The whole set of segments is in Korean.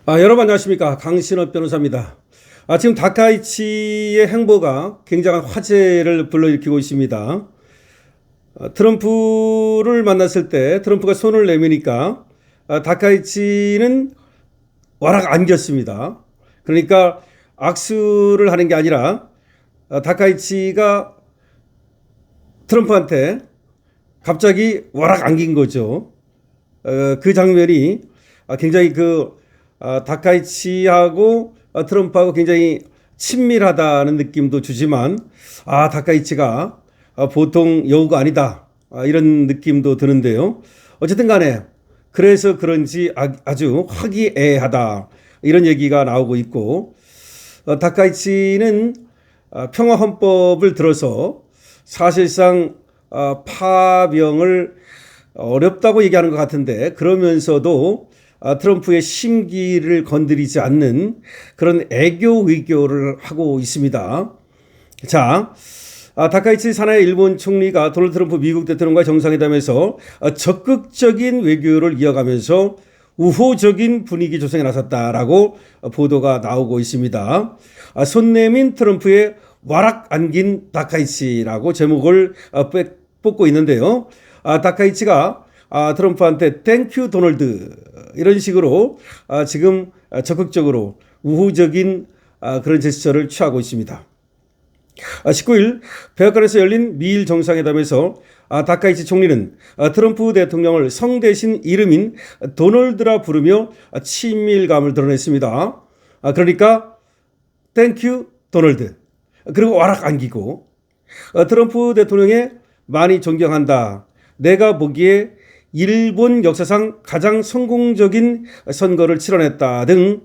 여러분 안녕하십니까. 강신업 변호사입니다. 지금 다카이치의 행보가 굉장한 화제를 불러일으키고 있습니다. 트럼프를 만났을 때 트럼프가 손을 내미니까 다카이치는 와락 안겼습니다. 그러니까 악수를 하는 게 아니라 다카이치가 트럼프한테 갑자기 와락 안긴 거죠. 그 장면이 굉장히 다카이치하고 트럼프하고 굉장히 친밀하다는 느낌도 주지만 다카이치가 보통 여우가 아니다, 이런 느낌도 드는데요. 어쨌든 간에 그래서 그런지 아주 화기애애하다, 이런 얘기가 나오고 있고, 다카이치는 평화헌법을 들어서 사실상 파병을 어렵다고 얘기하는 것 같은데, 그러면서도 트럼프의 심기를 건드리지 않는 그런 애교 외교를 하고 있습니다. 자, 다카이치 사나이 일본 총리가 도널드 트럼프 미국 대통령과 정상회담에서 적극적인 외교를 이어가면서 우호적인 분위기 조성에 나섰다라고 보도가 나오고 있습니다. 손 내민 트럼프의 와락 안긴 다카이치라고 제목을 뽑고 있는데요. 다카이치가 트럼프한테 땡큐 도널드, 이런 식으로 지금 적극적으로 우호적인 그런 제스처를 취하고 있습니다. 19일 백악관에서 열린 미일 정상회담에서 다카이치 총리는 트럼프 대통령을 성 대신 이름인 도널드라 부르며 친밀감을 드러냈습니다. 그러니까 땡큐 도널드, 그리고 와락 안기고, 트럼프 대통령에 많이 존경한다, 내가 보기에 일본 역사상 가장 성공적인 선거를 치러냈다 등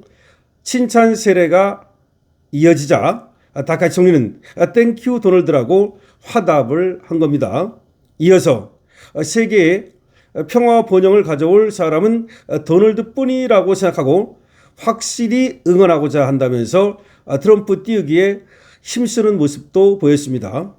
칭찬 세례가 이어지자 다카이치 총리는 땡큐 도널드라고 화답을 한 겁니다. 이어서 세계에 평화 번영을 가져올 사람은 도널드뿐이라고 생각하고 확실히 응원하고자 한다면서 트럼프 띄우기에 힘쓰는 모습도 보였습니다.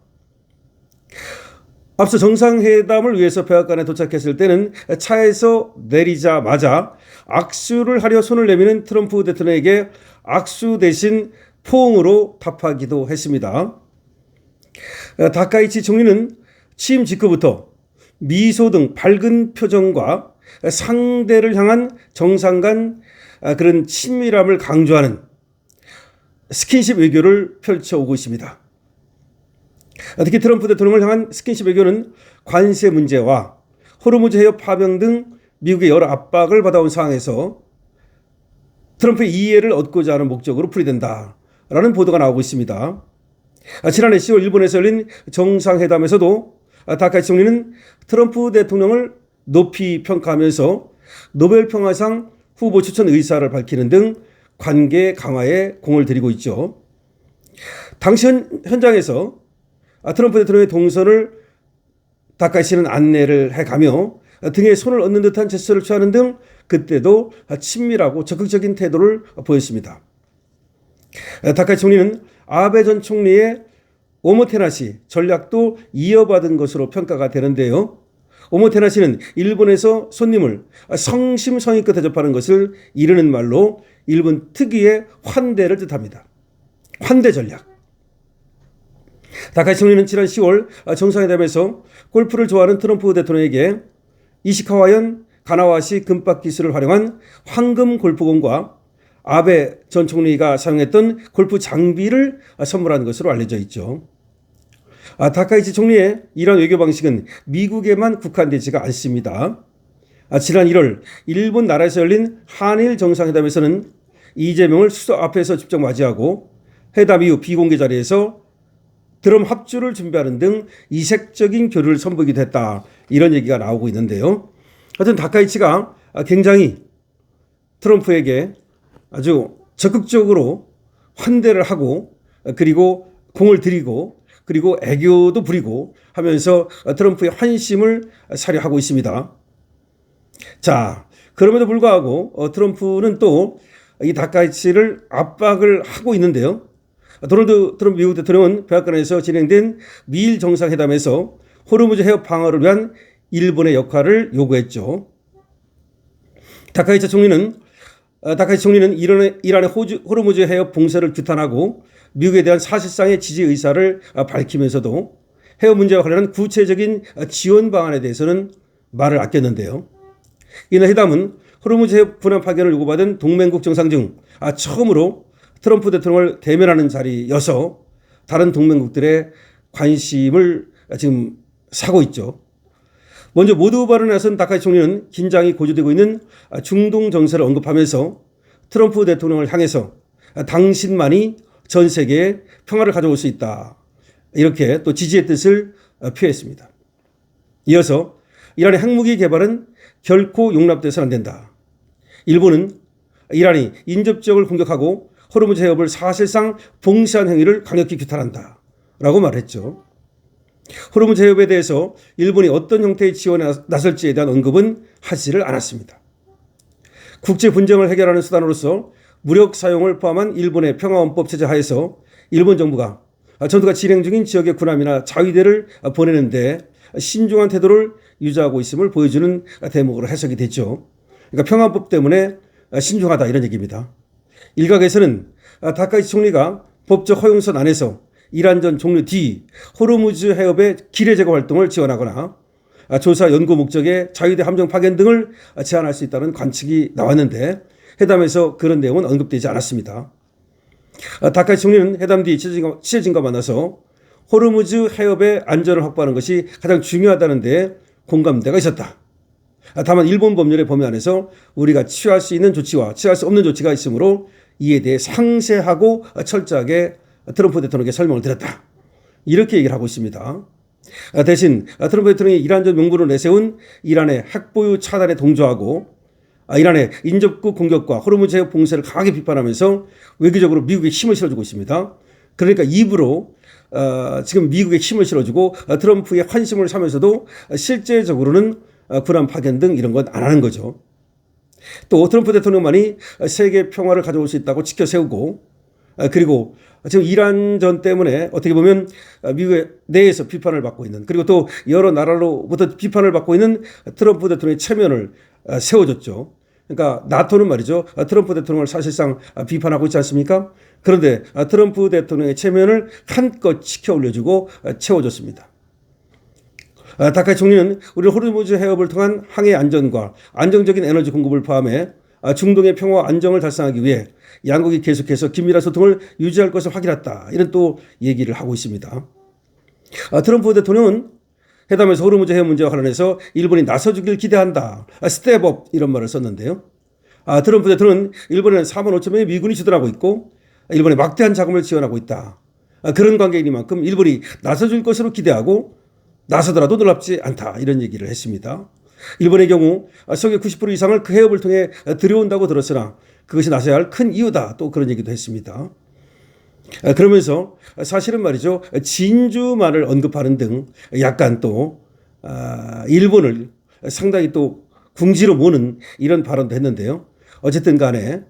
앞서 정상회담을 위해서 백악관에 도착했을 때는 차에서 내리자마자 악수를 하려 손을 내미는 트럼프 대통령에게 악수 대신 포옹으로 답하기도 했습니다. 다카이치 총리는 취임 직후부터 미소 등 밝은 표정과 상대를 향한 정상 간 그런 친밀함을 강조하는 스킨십 외교를 펼쳐오고 있습니다. 특히 트럼프 대통령을 향한 스킨십 외교는 관세 문제와 호르무즈 해협 파병 등 미국의 여러 압박을 받아온 상황에서 트럼프의 이해를 얻고자 하는 목적으로 풀이된다라는 보도가 나오고 있습니다. 지난해 10월 일본에서 열린 정상회담에서도 다카이치 총리는 트럼프 대통령을 높이 평가하면서 노벨 평화상 후보 추천 의사를 밝히는 등 관계 강화에 공을 들이고 있죠. 당시 현장에서 트럼프 대통령의 동선을 다카이치는 안내를 해가며 등에 손을 얹는 듯한 제스처를 취하는 등 그때도 친밀하고 적극적인 태도를 보였습니다. 다카이치 총리는 아베 전 총리의 오모테나시 전략도 이어받은 것으로 평가가 되는데요. 오모테나시는 일본에서 손님을 성심성의껏 대접하는 것을 이르는 말로 일본 특유의 환대를 뜻합니다. 환대 전략. 다카이치 총리는 지난 10월 정상회담에서 골프를 좋아하는 트럼프 대통령에게 이시카와현 가나와시 금박 기술을 활용한 황금 골프공과 아베 전 총리가 사용했던 골프 장비를 선물한 것으로 알려져 있죠. 다카이치 총리의 이런 외교 방식은 미국에만 국한되지가 않습니다. 지난 1월 일본 나라에서 열린 한일 정상회담에서는 이재명을 수도 앞에서 직접 맞이하고 회담 이후 비공개 자리에서 드럼 합주를 준비하는 등 이색적인 교류를 선보이기도 했다, 이런 얘기가 나오고 있는데요. 하여튼 다카이치가 굉장히 트럼프에게 아주 적극적으로 환대를 하고, 그리고 공을 들이고, 그리고 애교도 부리고 하면서 트럼프의 환심을 사려 하고 있습니다. 자, 그럼에도 불구하고 트럼프는 또 이 다카이치를 압박을 하고 있는데요. 도널드 트럼프 미국 대통령은 백악관에서 진행된 미일 정상회담에서 호르무즈 해협 방어를 위한 일본의 역할을 요구했죠. 다카이치 총리는 다카이치 총리는 이란의 호르무즈 해협 봉쇄를 규탄하고 미국에 대한 사실상의 지지 의사를 밝히면서도 해협 문제와 관련한 구체적인 지원 방안에 대해서는 말을 아꼈는데요. 이날 회담은 호르무즈 해협 군함 파견을 요구받은 동맹국 정상 중 처음으로 트럼프 대통령을 대면하는 자리여서 다른 동맹국들의 관심을 지금 사고 있죠. 먼저 모두 발언에 나선 다카이치 총리는 긴장이 고조되고 있는 중동 정세를 언급하면서 트럼프 대통령을 향해서 당신만이 전 세계에 평화를 가져올 수 있다. 이렇게 또 지지의 뜻을 표했습니다. 이어서 이란의 핵무기 개발은 결코 용납돼서는 안 된다. 일본은 이란이 인접 지역을 공격하고 호르무즈 해협을 사실상 봉쇄한 행위를 강력히 규탄한다. 라고 말했죠. 호르무즈 해협에 대해서 일본이 어떤 형태의 지원에 나설지에 대한 언급은 하지를 않았습니다. 국제 분쟁을 해결하는 수단으로서 무력 사용을 포함한 일본의 평화헌법 체제 하에서 일본 정부가 전투가 진행 중인 지역의 군함이나 자위대를 보내는데 신중한 태도를 유지하고 있음을 보여주는 대목으로 해석이 됐죠. 그러니까 평화헌법 때문에 신중하다 이런 얘기입니다. 일각에서는 다카이치 총리가 법적 허용선 안에서 이란전 종료 뒤 호르무즈 해협의 기뢰 제거 활동을 지원하거나 조사 연구 목적의 자위대 함정 파견 등을 제안할 수 있다는 관측이 나왔는데 회담에서 그런 내용은 언급되지 않았습니다. 다카이치 총리는 회담 뒤 취재진과 만나서 호르무즈 해협의 안전을 확보하는 것이 가장 중요하다는 데 공감대가 있었다. 다만 일본 법률의 범위 안에서 우리가 취할 수 있는 조치와 취할 수 없는 조치가 있으므로 이에 대해 상세하고 철저하게 트럼프 대통령에게 설명을 드렸다. 이렇게 얘기를 하고 있습니다. 대신 트럼프 대통령이 이란전 명분으로 내세운 이란의 핵보유 차단에 동조하고 이란의 인접국 공격과 호르무즈 해협 봉쇄를 강하게 비판하면서 외교적으로 미국에 힘을 실어주고 있습니다. 그러니까 입으로 지금 미국에 힘을 실어주고 트럼프의 환심을 사면서도 실제적으로는 군함 파견 등 이런 건 안 하는 거죠. 또 트럼프 대통령만이 세계 평화를 가져올 수 있다고 지켜 세우고 그리고 지금 이란전 때문에 어떻게 보면 미국의 내에서 비판을 받고 있는 그리고 또 여러 나라로부터 비판을 받고 있는 트럼프 대통령의 체면을 세워줬죠. 그러니까 나토는 말이죠. 트럼프 대통령을 사실상 비판하고 있지 않습니까? 그런데 트럼프 대통령의 체면을 한껏 치켜 올려주고 채워줬습니다. 다카이치 총리는 우리 호르무즈 해협을 통한 항해 안전과 안정적인 에너지 공급을 포함해 중동의 평화와 안정을 달성하기 위해 양국이 계속해서 긴밀한 소통을 유지할 것을 확인했다. 이런 또 얘기를 하고 있습니다. 트럼프 대통령은 회담에서 호르무즈 해협 문제와 관련해서 일본이 나서주길 기대한다. 스텝업 이런 말을 썼는데요. 트럼프 대통령은 일본에는 4만 5천 명의 미군이 주둔하고 있고 일본에 막대한 자금을 지원하고 있다. 그런 관계이니만큼 일본이 나서줄 것으로 기대하고 나서더라도 놀랍지 않다. 이런 얘기를 했습니다. 일본의 경우 석유 90% 이상을 그 해협을 통해 들여온다고 들었으나 그것이 나서야 할 큰 이유다. 또 그런 얘기도 했습니다. 그러면서 사실은 말이죠. 진주만을 언급하는 등 약간 또 일본을 상당히 또 궁지로 모는 이런 발언도 했는데요. 어쨌든 간에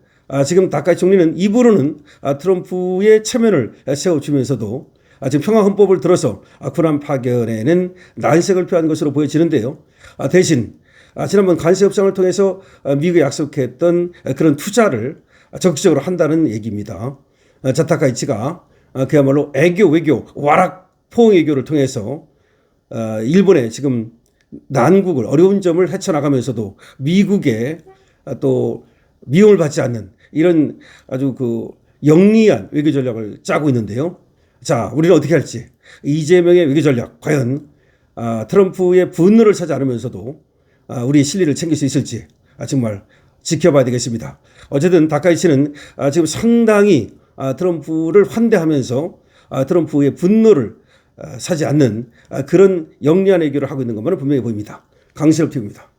지금 다카이치 총리는 입으로는 트럼프의 체면을 세워주면서도 지금 평화헌법을 들어서 군함 파견에는 난색을 표한 것으로 보여지는데요. 대신 지난번 관세 협상을 통해서 미국에 약속했던 그런 투자를 적극적으로 한다는 얘기입니다. 다카이치가 그야말로 애교 외교 와락 포옹 외교를 통해서 일본의 지금 난국을 어려운 점을 헤쳐나가면서도 미국에 또 미움을 받지 않는 이런 아주 그 영리한 외교 전략을 짜고 있는데요. 자, 우리는 어떻게 할지 이재명의 외교 전략 과연 트럼프의 분노를 사지 않으면서도 우리의 실리를 챙길 수 있을지 정말 지켜봐야 되겠습니다. 어쨌든 다카이치는 지금 상당히 트럼프를 환대하면서 트럼프의 분노를 사지 않는 그런 영리한 외교를 하고 있는 것만은 분명히 보입니다. 강시럽 TV입니다.